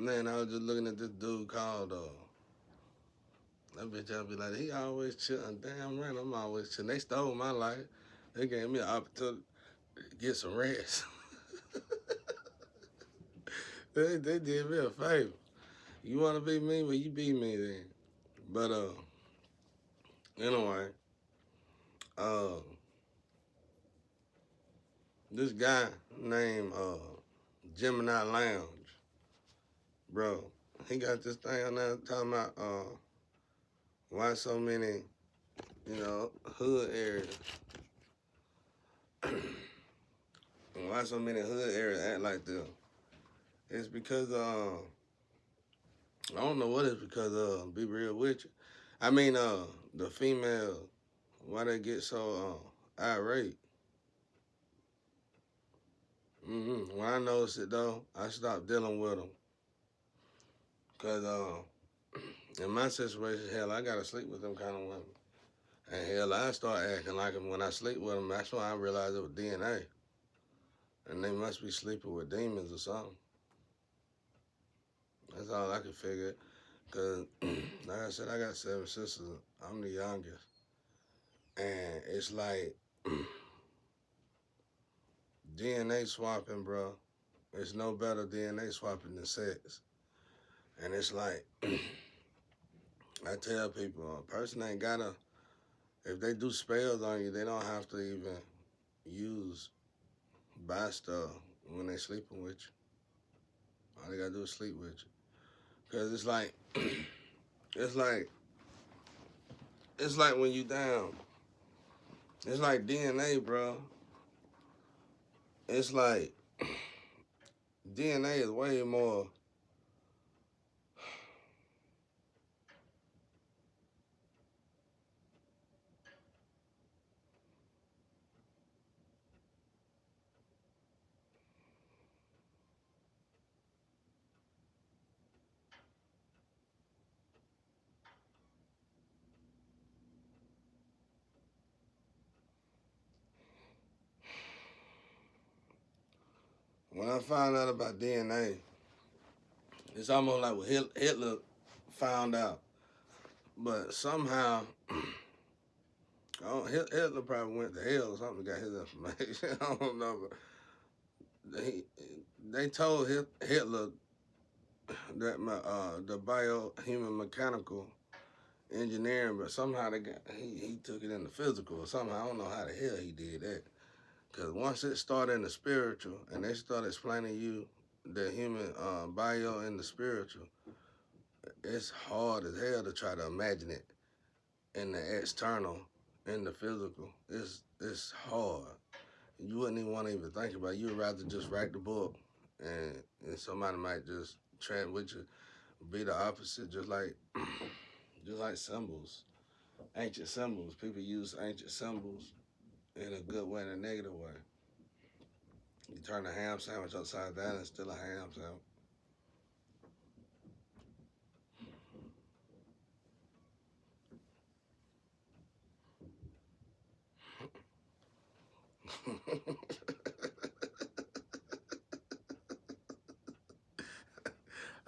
Man, I was just looking at this dude called that bitch. I'll be like, he always chilling. Damn right, I'm always chilling. They stole my life. They gave me an opportunity to get some rest. They did me a favor. You want to be me? Well, you be me then. But anyway, uh, this guy named Gemini Lounge, bro. He got this thing on there talking about why so many, hood areas, why so many hood areas act like this. It's because I don't know what it's because of. Be real with you. I mean the female, why they get so irate. When I noticed it though, I stopped dealing with them. Cause in my situation, hell, I gotta sleep with them kind of women. And hell, I start acting like them when I sleep with them. That's why I realized it was DNA, and they must be sleeping with demons or something. That's all I could figure. Cause like I said, I got 7 sisters. I'm the youngest, and it's like DNA swapping, bro. It's no better DNA swapping than sex. And it's like I tell people, a person ain't gotta. If they do spells on you, they don't have to even use buy stuff when they sleeping with you. All they gotta do is sleep with you. Cause it's like, it's like, it's like when you down. It's like DNA, bro. It's like DNA is way more. When I found out about DNA, it's almost like what Hitler found out. But somehow, Hitler probably went to hell or something to get his information. I don't know, but they told Hitler that the biohuman mechanical engineering, but somehow he took it in the physical or somehow. I don't know how the hell he did that. Because once it started in the spiritual and they start explaining you the human bio and the spiritual, it's hard as hell to try to imagine it in the external, in the physical. It's hard. You wouldn't even want to even think about it. You'd rather just write the book and somebody might just trend with you, be the opposite, just like symbols. Ancient symbols. People use ancient symbols in a good way and a negative way. You turn a ham sandwich upside down, it's still a ham sandwich.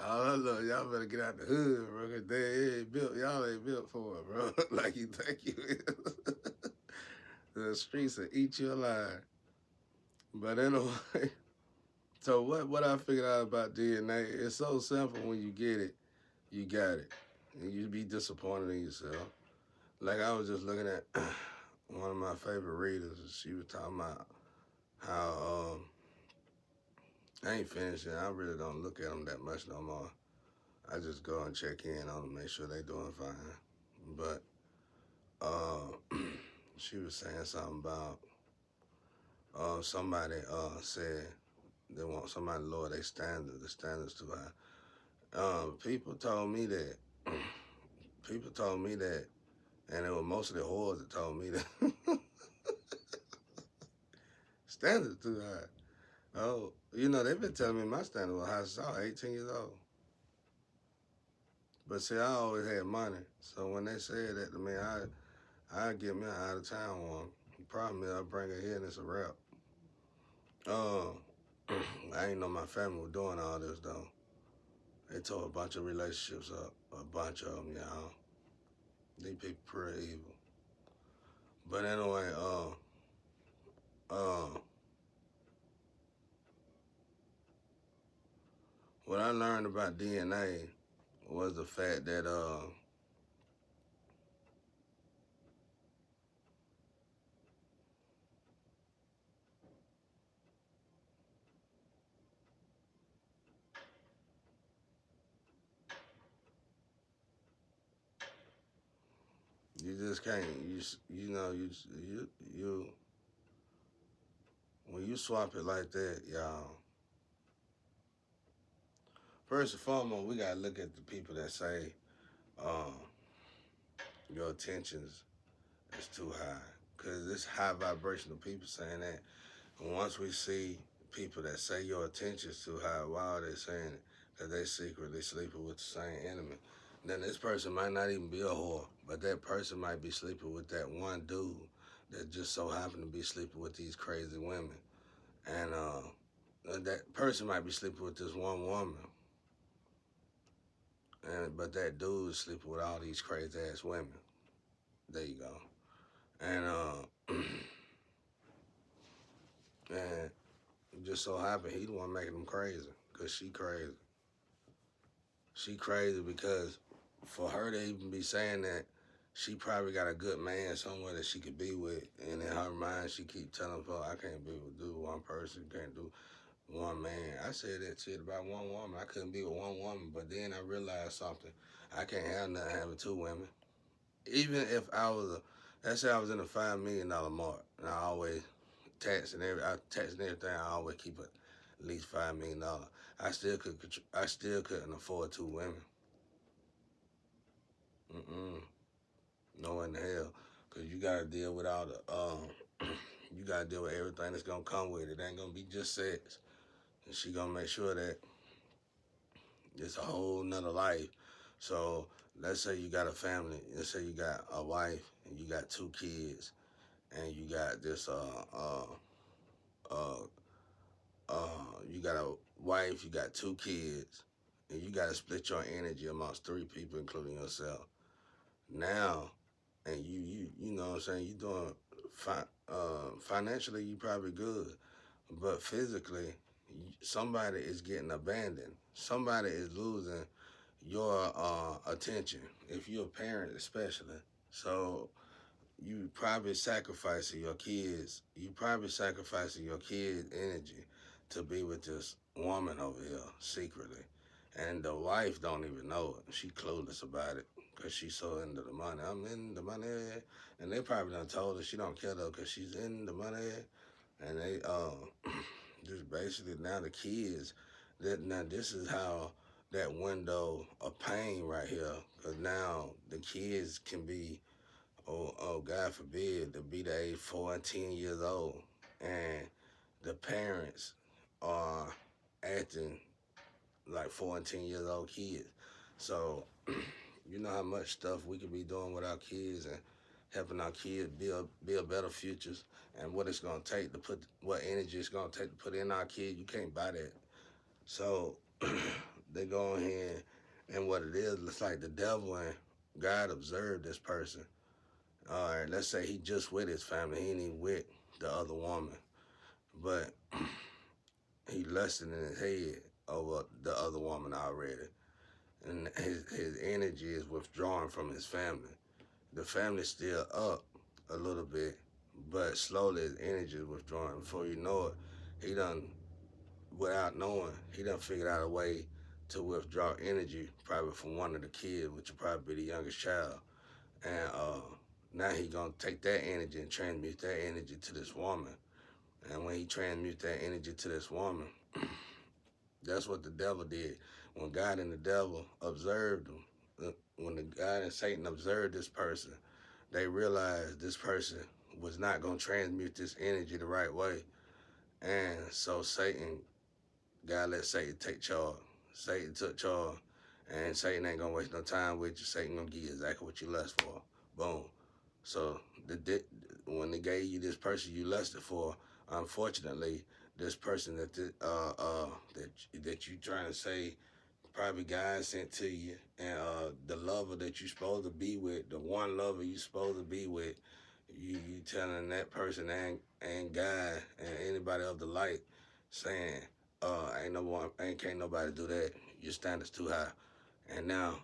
All I know, y'all better get out the hood, bro, cause they ain't built, y'all ain't built for it, bro. Like you think you is. The streets will eat you alive. But anyway, so what I figured out about DNA, it's so simple when you get it, you got it. And you be disappointed in yourself. Like I was just looking at one of my favorite readers, and she was talking about how I ain't finished yet. I really don't look at them that much no more. I just go and check in on them, make sure they doing fine. But she was saying something about somebody said they want somebody to lower their standards. The standards too high. People told me that. People told me that, and it was mostly whores that told me that. Standards too high. Oh, they've been telling me my standard was high since I was 18 years old. But see, I always had money, so when they said that to me, I get me an out of town one. The problem is I bring her here and it's a wrap. Uh, I ain't know my family was doing all this though. They tore a bunch of relationships up, a bunch of them, y'all. These people pretty evil. But anyway, what I learned about DNA was the fact that you just can't you know you when you swap it like that, y'all. First and foremost, we gotta look at the people that say um, your attentions is too high, cause it's high vibrational people saying that. And once we see people that say your attention is too high, why are they saying it? Cause they secretly sleeping with the same enemy. Then this person might not even be a whore, but that person might be sleeping with that one dude that just so happened to be sleeping with these crazy women. And that person might be sleeping with this one woman, and but that dude is sleeping with all these crazy ass women. There you go. And and just so happened he the one making them crazy, cause she crazy. She crazy because for her to even be saying that, she probably got a good man somewhere that she could be with, and in her mind she keep telling her, "I can't be with do one person, can't do one man." I said that shit about one woman. I couldn't be with one woman, but then I realized something. I can't have nothing having two women. Even if I was let's say I was in a $5 million mark, and I always I tax and everything. I always keep it at least $5 million. I still couldn't afford two women. Mm-mm. No in the hell, cause you gotta deal with all the you gotta deal with everything that's gonna come with it. It ain't gonna be just sex, and she gonna make sure that it's a whole nother life. So let's say you got a family. Let's say you got a wife and you got two kids, and you got this uh you got a wife, you got two kids, and you got to split your energy amongst three people, including yourself. Now, and you know what I'm saying, you doing financially, you probably good, but physically, somebody is getting abandoned. Somebody is losing your attention. If you're a parent, especially, so you probably sacrificing your kids. You probably sacrificing your kids' energy to be with this woman over here secretly, and the wife don't even know it. She clueless about it because she's so into the money. I'm in the money, and they probably done told her she don't care though because she's in the money, and they just basically now the kids. That now this is how that window of pain right here, because now the kids can be God forbid, to be the age 4 and 10 years old, and the parents are acting like 4 and 10 years old kids. So, you know how much stuff we could be doing with our kids and helping our kids build better futures, and what it's gonna take to put what energy it's gonna take to put in our kids. You can't buy that. So they go in here, and what it is, it's like the devil and God observed this person. All right, let's say he just with his family. He ain't even with the other woman, but he lusting in his head over the other woman already, and his energy is withdrawing from his family. The family's still up a little bit, but slowly his energy is withdrawing. Before you know it, he done without knowing, he done figured out a way to withdraw energy, probably from one of the kids, which would probably be the youngest child, and now he gonna take that energy and transmute that energy to this woman. And when he transmute that energy to this woman, that's what the devil did. When God and the devil observed him, when the God and Satan observed this person, they realized this person was not gonna transmute this energy the right way. And so Satan, God let Satan take charge. Satan took charge, and Satan ain't gonna waste no time with you. Satan gonna give you exactly what you lust for. Boom. So when they gave you this person you lusted for, unfortunately, this person that you trying to say probably guys sent to you, and the lover that you supposed to be with, the one lover you supposed to be with, you telling that person and God and anybody of the light, saying, ain't no one, ain't can't nobody do that. Your standards too high, and now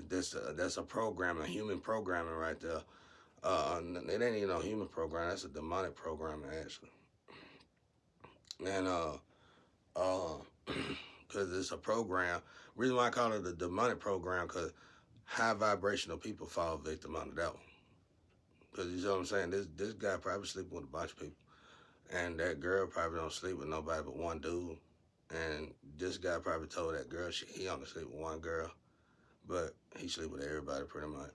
that's a program, a human programming right there. It ain't even no human program. That's a demonic programming actually, and uh, because it's a program. Reason why I call it a demonic program, because high vibrational people fall victim under that one. Because you know what I'm saying. This guy probably sleeping with a bunch of people, and that girl probably don't sleep with nobody but one dude. And this guy probably told that girl he only sleep with one girl, but he sleep with everybody pretty much.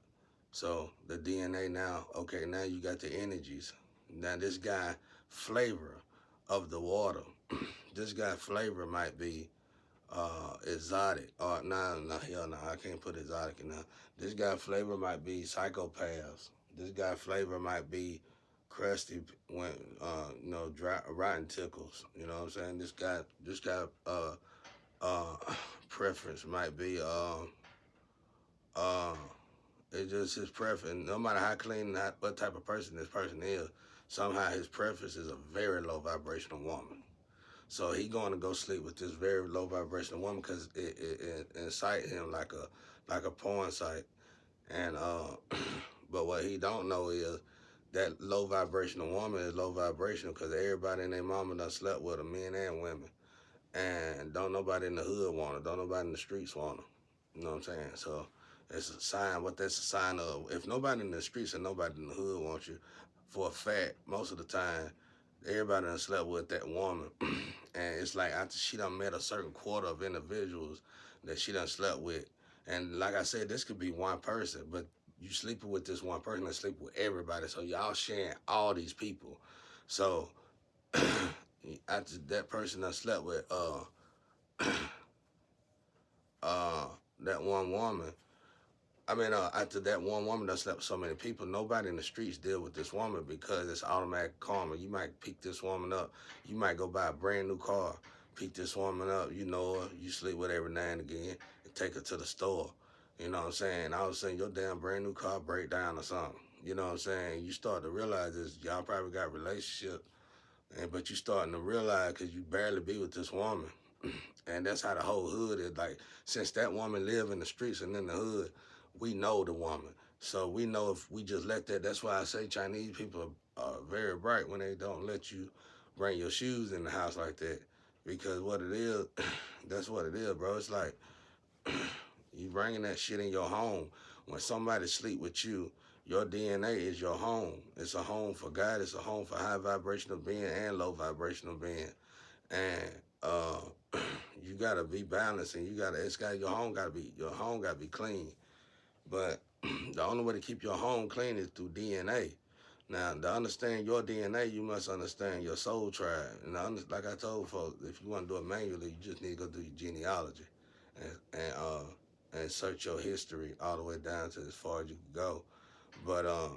So the DNA now, okay, now you got the energies. Now this guy flavor of the water. This guy flavor might be exotic. Or no, hell no, I can't put exotic in there. This guy flavor might be psychopaths. This guy flavor might be crusty when dry, rotten tickles. You know what I'm saying? This guy uh preference might be uh it's just his preference. No matter how clean, what type of person this person is, somehow his preference is a very low vibrational woman. So he going to go sleep with this very low vibrational woman because it incite him like a porn site. And but what he don't know is that low vibrational woman is low vibrational because everybody and their mama done slept with her, men and women, and don't nobody in the hood want her, don't nobody in the streets want her. You know what I'm saying? So it's a sign. What that's a sign of? If nobody in the streets and nobody in the hood wants you, for a fact, most of the time, everybody done slept with that woman, and it's like after she done met a certain quarter of individuals that she done slept with, and like I said, this could be one person, but you sleeping with this one person and sleep with everybody, so y'all sharing all these people. So after that person done slept with uh that one woman. I mean, after that one woman done slept with so many people, nobody in the streets deal with this woman because it's automatic karma. You might pick this woman up. You might go buy a brand new car, pick this woman up. You know her. You sleep with her every now and again and take her to the store. You know what I'm saying? All of a sudden, your damn brand new car break down or something. You know what I'm saying? You start to realize this. Y'all probably got a relationship, but you starting to realize because you barely be with this woman. And that's how the whole hood is. Like, since that woman live in the streets and in the hood, we know the woman. So we know if we just let that, that's why I say Chinese people are very bright when they don't let you bring your shoes in the house like that. Because what it is, that's what it is, bro. It's like you bringing that shit in your home. When somebody sleep with you, your DNA is your home. It's a home for God. It's a home for high vibrational being and low vibrational being. And you gotta be balanced, and your home gotta be clean. But the only way to keep your home clean is through DNA. Now, to understand your DNA, you must understand your soul tribe. And like I told folks, if you want to do it manually, you just need to go do your genealogy and search your history all the way down to as far as you can go. But uh,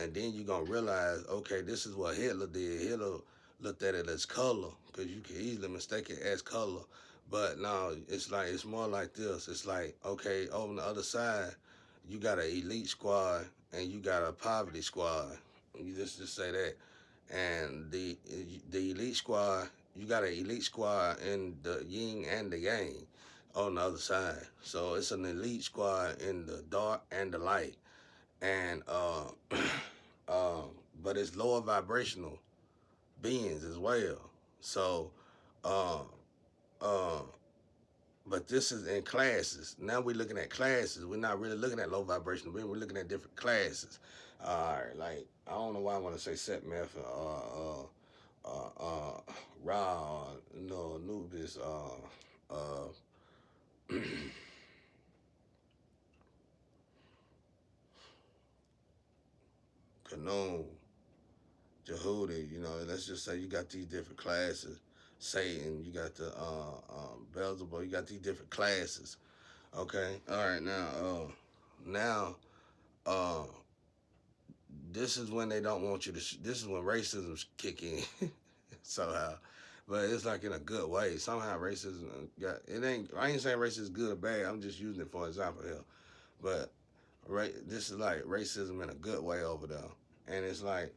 and then you're gonna realize, okay, this is what Hitler did. Hitler looked at it as color, because you can easily mistake it as color. But no, it's more like this. It's like, okay, over on the other side, you got an elite squad and you got a poverty squad. You just say that. And the elite squad, you got an elite squad in the yin and the yang on the other side. So it's an elite squad in the dark and the light, and but it's lower vibrational beings as well. So, uh, uh, but this is in classes. Now we're looking at classes. We're not really looking at low vibrational beings. We're looking at different classes. Like I don't know why I want to say set method Ra, no Anubis, Canaan, Jehudi, let's just say you got these different classes. Satan, you got the Beelzebub, you got these different classes. Okay, all right, now, uh, this is when they don't want you to. This is when racism's kick in somehow. but it's like in a good way. Somehow racism got it ain't. I ain't saying racism is good or bad. I'm just using it for example here. But this is like racism in a good way over there, and it's like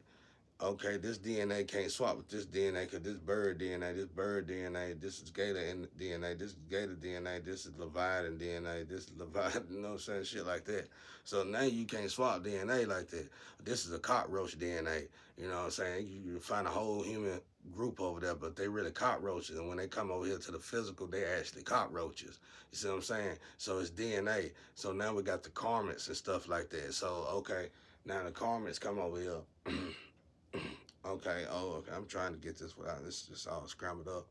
okay, this DNA can't swap with this DNA because this bird DNA, this is Gator DNA, this is Gator DNA, this is Leviathan DNA, this is Leviathan, you know what I'm saying? Shit like that. So now you can't swap DNA like that. This is a cockroach DNA, you know what I'm saying? You find a whole human group over there, but they really cockroaches. And when they come over here to the physical, they actually cockroaches. You see what I'm saying? So it's DNA. So now we got the karmats and stuff like that. So, okay, now the karmats come over here. Okay. Oh, okay. I'm trying to get this without this just all scrambled up.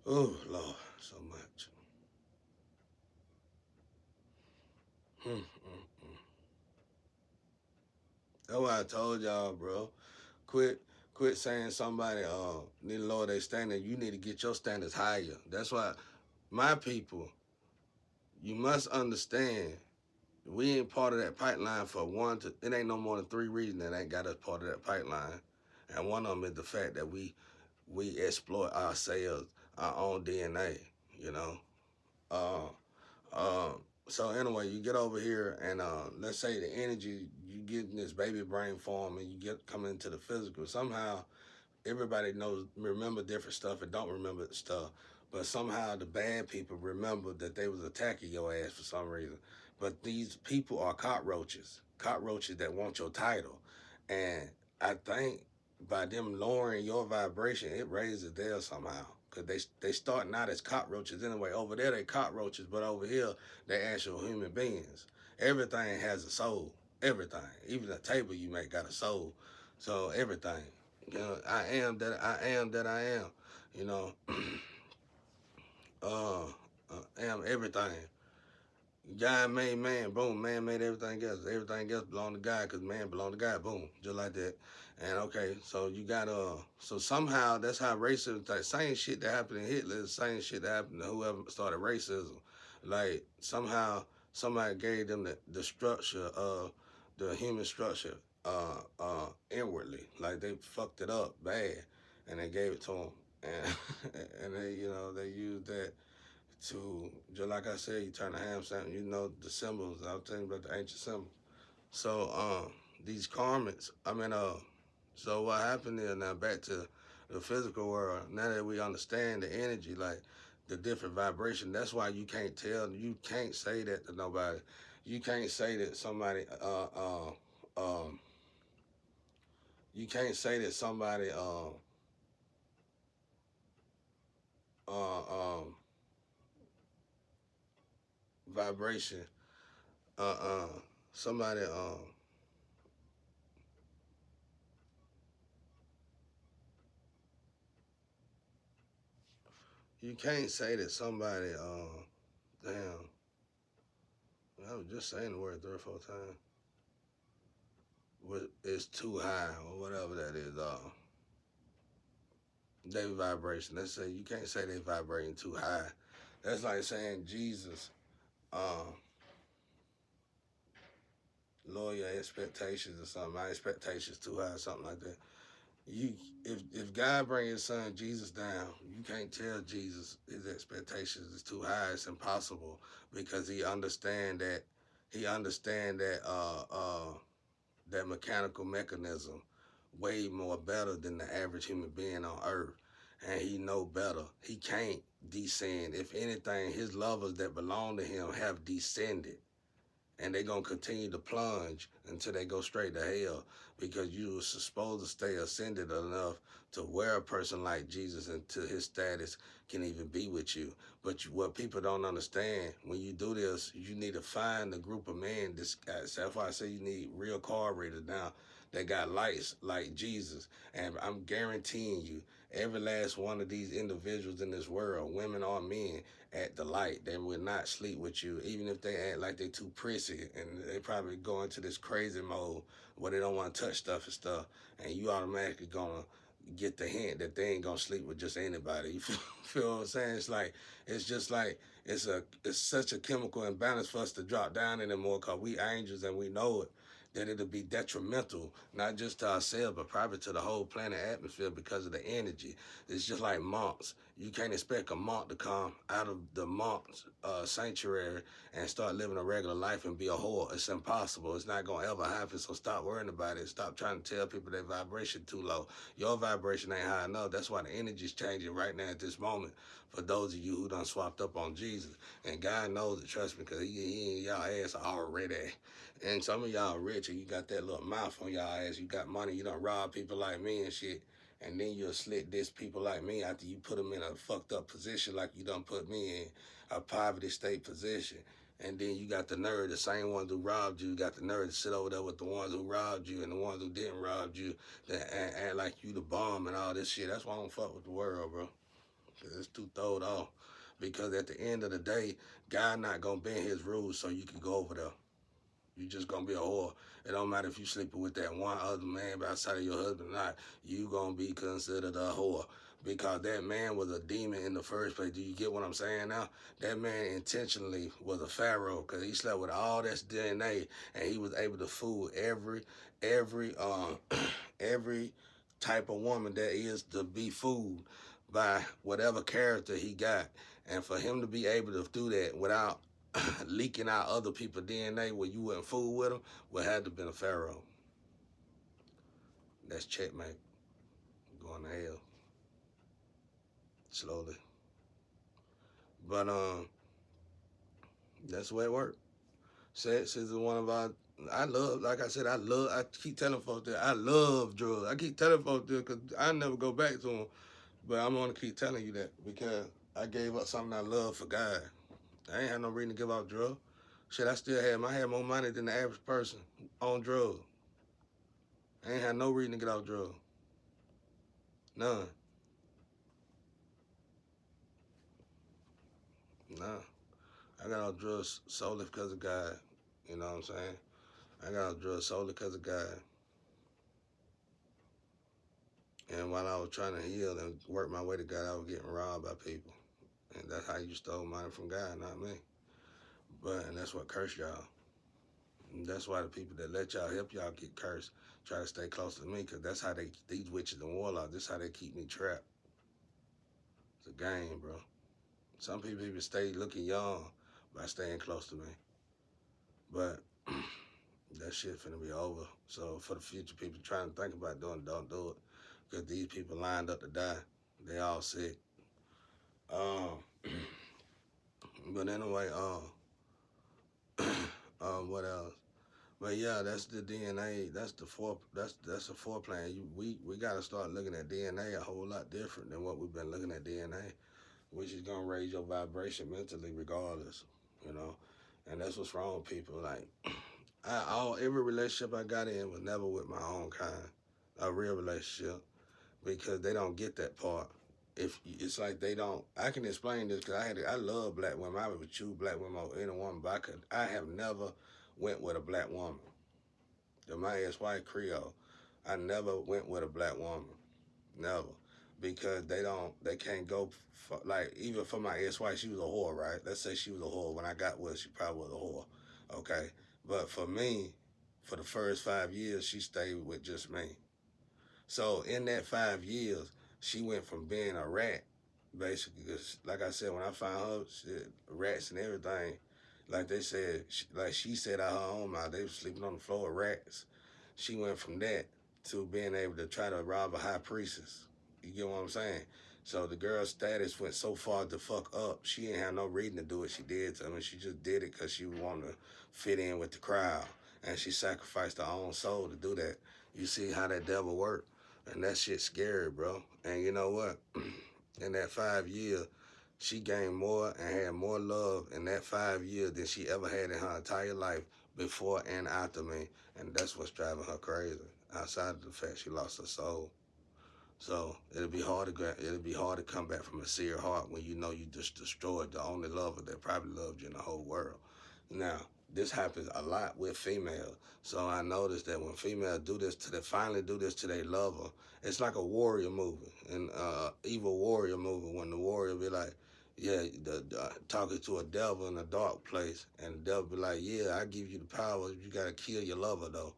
Oh Lord, so much. Hmm, hmm, hmm. That's why I told y'all, bro. Quit, quit saying somebody need to lower their standard. You need to get your standards higher. That's why my people, you must understand. We ain't part of that pipeline for one to. It ain't no more than three reasons that ain't got us part of that pipeline, and one of them is the fact that we exploit ourselves, our own DNA. You know. Uh, uh, so anyway, you get over here, and let's say the energy you get in this baby brain form, and you get coming into the physical. Somehow, everybody knows remember different stuff and don't remember stuff, but somehow the bad people remember that they was attacking your ass for some reason. But these people are cockroaches that want your title, and I think by them lowering your vibration, it raises theirs somehow. Cause they starting out as cockroaches anyway. Over there they cockroaches, but over here they actual human beings. Everything has a soul. Everything, even a table you make got a soul. So everything. You know, I am that I am that I am. You know, uh, I am everything. God made man, boom. Man made everything else. Everything else belong to God because man belong to God, boom. Just like that. And okay, so you got so somehow that's how racism, like same shit that happened to Hitler, the same shit that happened to whoever started racism. Like somehow somebody gave them the structure of the human structure inwardly. Like they fucked it up bad and they gave it to them. And and they, they used that to just like I said, you turn the ham sandwich, you know the symbols. I was telling you about the ancient symbols. So these karmats, so what happened is now back to the physical world, now that we understand the energy, like the different vibration, that's why you can't say that to nobody. You can't say that somebody you can't say that somebody vibration uh uh somebody you can't say that somebody damn, I was just saying the word 3 or 4 times. It's too high or whatever that is. Their vibration. Let's say you can't say they vibrating too high. That's like saying Jesus, um, lower your expectations or something. My expectations too high, something like that. You, if God bring His Son Jesus down, you can't tell Jesus His expectations is too high. It's impossible because He understand that mechanical mechanism way more better than the average human being on earth. And he know better. He can't descend. If anything, his lovers that belong to him have descended. And they're going to continue to plunge until they go straight to hell because you were supposed to stay ascended enough to where a person like Jesus until his status can even be with you. But what people don't understand, when you do this, you need to find a group of men. That's why I say you need real car readers now that got lights like Jesus. And I'm guaranteeing you, every last one of these individuals in this world, women or men, at the light, they will not sleep with you, even if they act like they too prissy, and they probably go into this crazy mode where they don't want to touch stuff and stuff, and you automatically gonna get the hint that they ain't gonna sleep with just anybody. You feel what I'm saying? It's just like it's such a chemical imbalance for us to drop down anymore because we angels and we know it. that it'll be detrimental, not just to ourselves, but probably to the whole planet atmosphere because of the energy. It's just like monks. You can't expect a monk to come out of the monk's sanctuary and start living a regular life and be a whore. It's impossible. It's not going to ever happen. So stop worrying about it. Stop trying to tell people their vibration too low. Your vibration ain't high enough. That's why the energy's changing right now at this moment for those of you who done swapped up on Jesus. And God knows it, trust me, because he in y'all ass already. And some of y'all rich and you got that little mouth on y'all ass. You got money. You done rob people like me and shit. And then you'll slit diss people like me after you put them in a fucked up position like you done put me in, a poverty state position. And then you got the nerve, the same ones who robbed you, got the nerve to sit over there with the ones who robbed you and the ones who didn't rob you, that act like you the bomb and all this shit. That's why I don't fuck with the world, bro. It's too throwed off. Because at the end of the day, God not gonna bend his rules so you can go over there. You just gonna be a whore. It don't matter if you sleeping with that one other man outside of your husband or not. You gonna be considered a whore because that man was a demon in the first place. Do you get what I'm saying now? That man intentionally was a pharaoh because he slept with all that DNA and he was able to fool every every type of woman that is to be fooled by whatever character he got. And for him to be able to do that without leaking out other people's DNA where you wouldn't fool with them would have to been a pharaoh. That's checkmate. Going to hell. Slowly. But that's the way it works. Sex is one of our I love, like I said, I keep telling folks that I love drugs. I keep telling folks that because I never go back to them. But I'm going to keep telling you that because I gave up something I love for God. I ain't had no reason to give up drugs. Shit, I had more money than the average person on drugs. I ain't had no reason to get off drugs. None. Nah. I got off drugs solely because of God. You know what I'm saying? I got off drugs solely because of God. And while I was trying to heal and work my way to God, I was getting robbed by people. And that's how you stole money from God, not me. And that's what cursed y'all. And that's why the people that let y'all help y'all get cursed try to stay close to me, because that's how these witches and warlocks, this how they keep me trapped. It's a game, bro. Some people even stay looking young by staying close to me. But that shit finna be over. So for the future people trying to think about doing it, don't do it. Because these people lined up to die. They all sick. But anyway, what else? But yeah, that's the DNA. That's the that's the foreplan. We gotta start looking at DNA a whole lot different than what we've been looking at DNA, which is gonna raise your vibration mentally regardless, you know. And that's what's wrong with people. Like every relationship I got in was never with my own kind, a real relationship, because they don't get that part. If it's like they don't, I can explain this because I love black women. I would choose black women over any woman, but I have never went with a black woman. My ex-wife Creole, I never went with a black woman, never, because they can't go for, like even for my ex-wife, she was a whore, right? Let's say she was a whore when I got with her, she probably was a whore, okay. But for me, for the first 5 years, she stayed with just me. So in that 5 years, she went from being a rat, basically, because like I said, when I found her, shit, rats and everything, like they said, like she said out her own mouth, they were sleeping on the floor with rats. She went from that to being able to try to rob a high priestess. You get what I'm saying? So the girl's status went so far to fuck up. She ain't had no reason to do what she did. I mean, she just did it because she wanted to fit in with the crowd. And she sacrificed her own soul to do that. You see how that devil worked? And that shit's scary, bro. And you know what? In that 5 years, she gained more and had more love in that 5 years than she ever had in her entire life before and after me. And that's what's driving her crazy. Outside of the fact she lost her soul. So it'll be hard to come back from a seared heart when you know you just destroyed the only lover that probably loved you in the whole world. Now, this happens a lot with females. So I noticed that when females finally do this to their lover, it's like a warrior movie, an evil warrior movie when the warrior be like, Yeah, talking to a devil in a dark place, and the devil be like, "Yeah, I give you the power. You gotta kill your lover though,"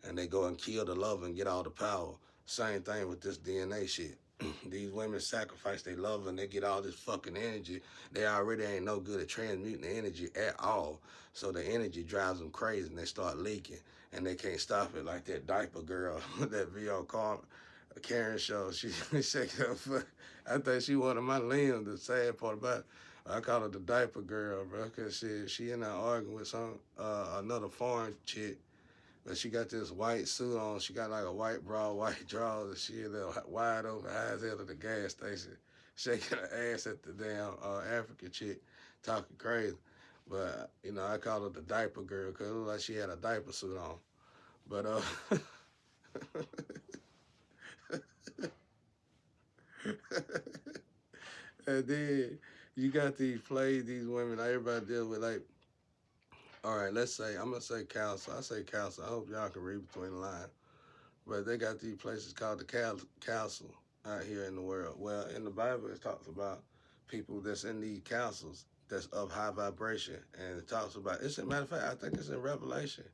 and they go and kill the lover and get all the power. Same thing with this DNA shit. These women sacrifice their love and they get all this fucking energy. They already ain't no good at transmuting the energy at all. So the energy drives them crazy and they start leaking and they can't stop it. Like that diaper girl, that VO Karen show. She shaking her foot. I think she one of my limbs. The sad part about it, I call her the diaper girl, bro, cause she in there arguing with some another foreign chick, but she got this white suit on. She got like a white bra, white drawers, and she a little wide open, high as hell at the gas station, shaking her ass at the damn African chick, talking crazy. But you know, I call her the diaper girl because it looked like she had a diaper suit on. But and then you got these plays, these women, everybody deal with like, all right, let's say, I'm gonna say council. I say council. I hope y'all can read between the lines. But they got these places called the council out here in the world. Well, in the Bible, it talks about people that's in these councils that's of high vibration. And it talks about, it's a matter of fact, I think it's in Revelation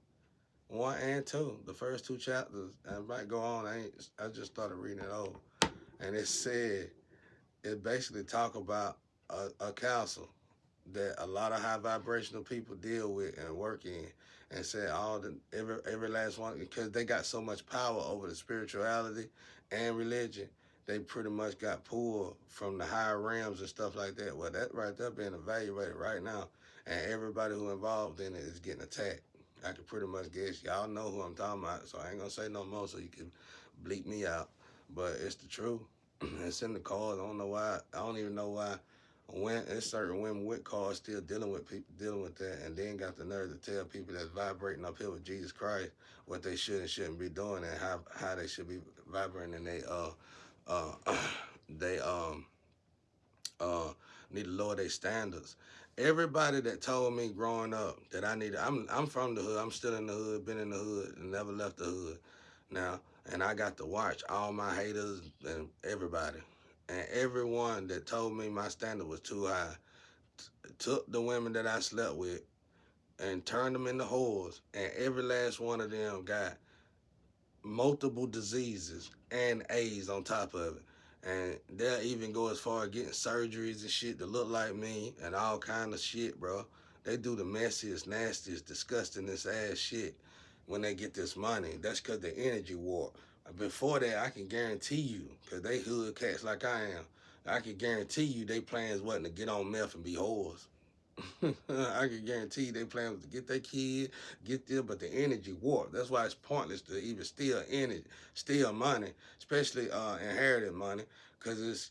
1 and 2, the first two chapters. I might go on, I just started reading it over. And it said, it basically talk about a council that a lot of high vibrational people deal with and work in, and said every last one, because they got so much power over the spirituality and religion. They pretty much got pulled from the higher realms and stuff like that. Well, that right there being evaluated right now, and everybody who involved in it is getting attacked. I can pretty much guess. Y'all know who I'm talking about, so I ain't gonna say no more so you can bleep me out. But it's the truth. It's in the cards. I don't know why. I don't even know why when it's certain women with cars still dealing with people dealing with that, and then got the nerve to tell people that's vibrating up here with Jesus Christ what they should and shouldn't be doing, and how they should be vibrating, and uh they uh need to lower their standards. Everybody that told me growing up that I needed, I'm from the hood, I'm still in the hood, been in the hood, and never left the hood now, and I got to watch all my haters and everybody. And everyone that told me my standard was too high took the women that I slept with and turned them into whores, and every last one of them got multiple diseases and AIDS on top of it. And they'll even go as far as getting surgeries and shit to look like me and all kind of shit, bro. They do the messiest, nastiest, disgustingest ass shit when they get this money. That's because the energy warp. Before that, I can guarantee you, because they hood cats like I am, I can guarantee you they plans wasn't to get on meth and be whores. I can guarantee they plan to get their kid, get them, but the energy warped. That's why it's pointless to even steal energy, steal money, especially inherited money, because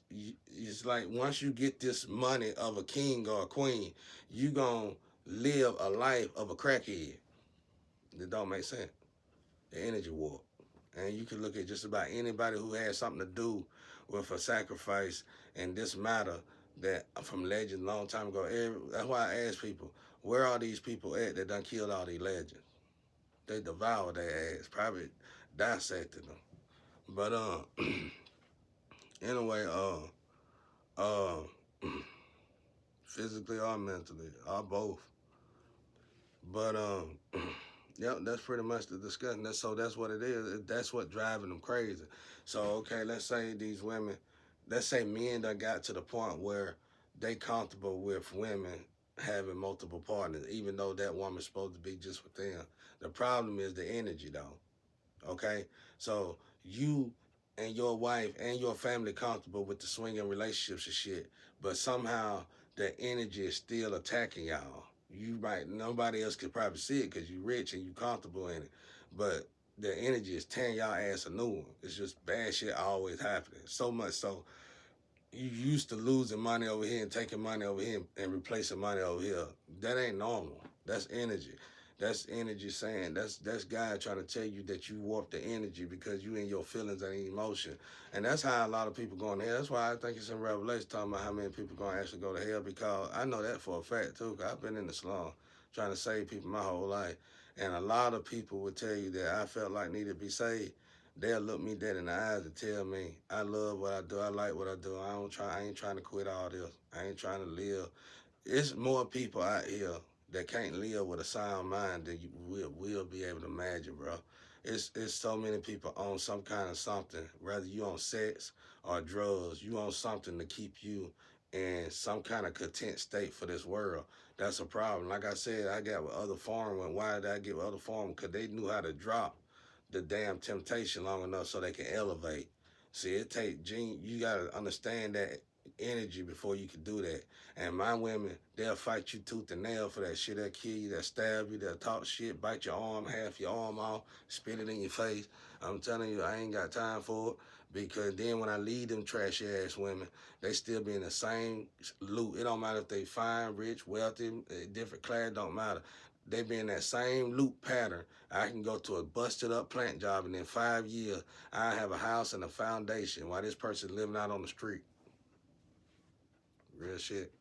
it's like once you get this money of a king or a queen, you gonna live a life of a crackhead. It don't make sense. The energy warp, and you can look at just about anybody who has something to do with a sacrifice in this matter that from legends a long time ago. That's why I ask people, where are these people at that done killed all these legends? They devour their ass, probably dissected them. But anyway, uh, physically or mentally, or both. But yep, that's pretty much the discussion. That's what it is. That's what driving them crazy. So okay, let's say these women, let's say men done got to the point where they comfortable with women having multiple partners, even though that woman's supposed to be just with them. The problem is the energy though. Okay, so you and your wife and your family comfortable with the swinging relationships and shit, but somehow the energy is still attacking y'all. You might nobody else could probably see it because you rich and you comfortable in it, but the energy is tearing y'all ass a new one. It's just bad shit always happening. So much so you used to losing money over here and taking money over here and replacing money over here. That ain't normal. That's energy. That's energy saying that's God trying to tell you that you warp the energy because you in your feelings and emotion. And that's how a lot of people going to hell. That's why I think it's in Revelation talking about how many people going to actually go to hell, because I know that for a fact too, because I've been in the slum trying to save people my whole life. And a lot of people would tell you that I felt like needed to be saved. they'll look me dead in the eyes and tell me, I love what I do, I like what I do. I ain't trying to quit all this. I ain't trying to live. It's more people out here that can't live with a sound mind than you will be able to imagine, bro. It's so many people on some kind of something, whether you on sex or drugs, you on something to keep you in some kind of content state for this world. That's a problem. Like I said, I got with other foreign. Why did I get with other foreign? Because they knew how to drop the damn temptation long enough so they can elevate. See, it take gene. You gotta understand that energy before you can do that. And my women, they'll fight you tooth and nail for that shit. They'll kill you, they'll stab you, they'll talk shit, bite your arm, half your arm off, spit it in your face. I'm telling you, I ain't got time for it. Because then when I leave them trashy ass women, they still be in the same loop. It don't matter if they fine, rich, wealthy, different class, don't matter. They be in that same loop pattern. I can go to a busted up plant job and in 5 years, I have a house and a foundation while this person living out on the street. Real shit.